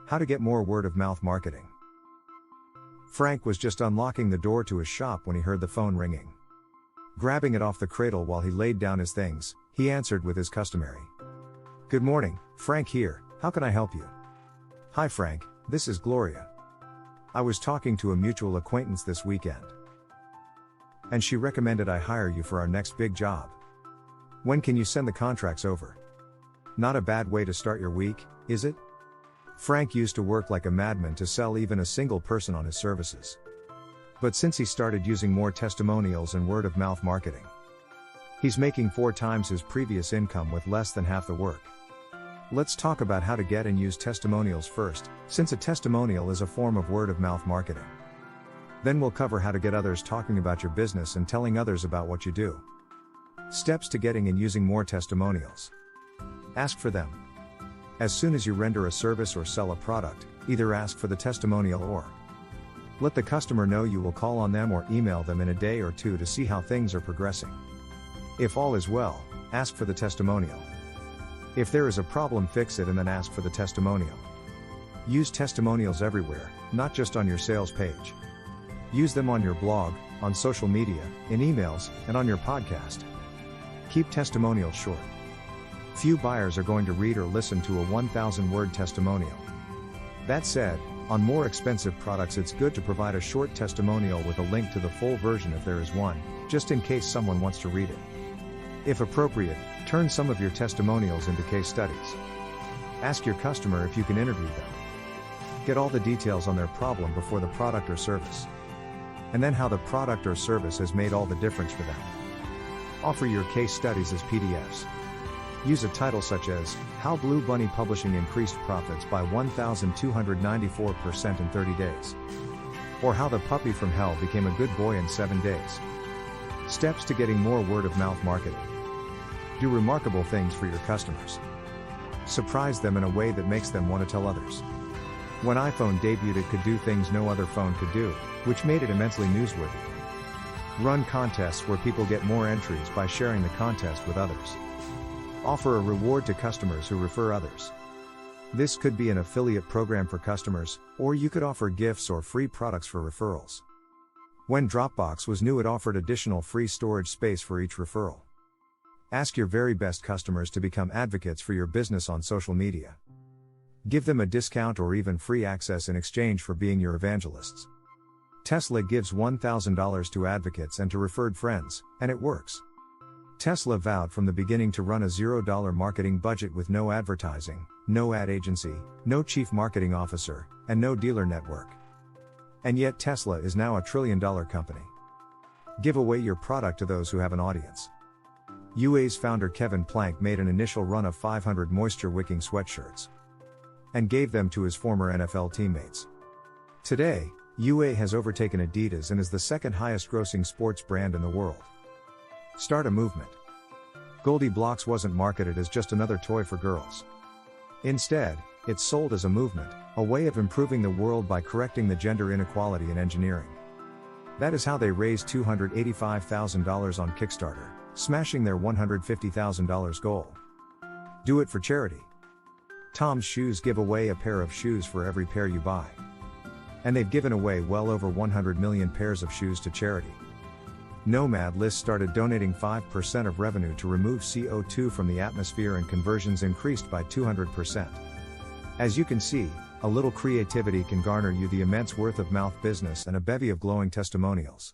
How to get more word-of-mouth marketing. Frank was just unlocking the door to his shop when he heard the phone ringing. Grabbing it off the cradle while he laid down his things, he answered with his customary, "Good morning, Frank here, how can I help you?" "Hi Frank, this is Gloria. I was talking to a mutual acquaintance this weekend, and she recommended I hire you for our next big job. When can you send the contracts over?" Not a bad way to start your week, is it? Frank used to work like a madman to sell even a single person on his services. But since he started using more testimonials and word-of-mouth marketing, he's making 4 times his previous income with less than half the work. Let's talk about how to get and use testimonials first, since a testimonial is a form of word-of-mouth marketing. Then we'll cover how to get others talking about your business and telling others about what you do. Steps to getting and using more testimonials. Ask for them. As soon as you render a service or sell a product, either ask for the testimonial or let the customer know you will call on them or email them in a day or 2 to see how things are progressing. If all is well, ask for the testimonial. If there is a problem, fix it and then ask for the testimonial. Use testimonials everywhere, not just on your sales page. Use them on your blog, on social media, in emails, and on your podcast. Keep testimonials short. Few buyers are going to read or listen to a 1,000-word testimonial. That said, on more expensive products it's good to provide a short testimonial with a link to the full version if there is one, just in case someone wants to read it. If appropriate, turn some of your testimonials into case studies. Ask your customer if you can interview them. Get all the details on their problem before the product or service, and then how the product or service has made all the difference for them. Offer your case studies as PDFs. Use a title such as, "How Blue Bunny Publishing Increased Profits by 1,294% in 30 days." Or "How the Puppy from Hell Became a Good Boy in 7 days." Steps to getting more word-of-mouth marketing. Do remarkable things for your customers. Surprise them in a way that makes them want to tell others. When iPhone debuted, it could do things no other phone could do, which made it immensely newsworthy. Run contests where people get more entries by sharing the contest with others. Offer a reward to customers who refer others. This could be an affiliate program for customers, or you could offer gifts or free products for referrals. When Dropbox was new, it offered additional free storage space for each referral. Ask your very best customers to become advocates for your business on social media. Give them a discount or even free access in exchange for being your evangelists. Tesla gives $1,000 to advocates and to referred friends, and it works. Tesla vowed from the beginning to run a $0 marketing budget with no advertising, no ad agency, no chief marketing officer, and no dealer network. And yet Tesla is now a $1 trillion company. Give away your product to those who have an audience. UA's founder Kevin Plank made an initial run of 500 moisture-wicking sweatshirts and gave them to his former NFL teammates. Today, UA has overtaken Adidas and is the second highest grossing sports brand in the world. Start a movement. Goldie Blocks wasn't marketed as just another toy for girls. Instead, it's sold as a movement, a way of improving the world by correcting the gender inequality in engineering. That is how they raised $285,000 on Kickstarter, smashing their $150,000 goal. Do it for charity. Tom's Shoes give away a pair of shoes for every pair you buy. And they've given away well over 100 million pairs of shoes to charity. Nomad List started donating 5% of revenue to remove CO2 from the atmosphere, and conversions increased by 200%. As you can see, a little creativity can garner you the immense word-of-mouth business and a bevy of glowing testimonials.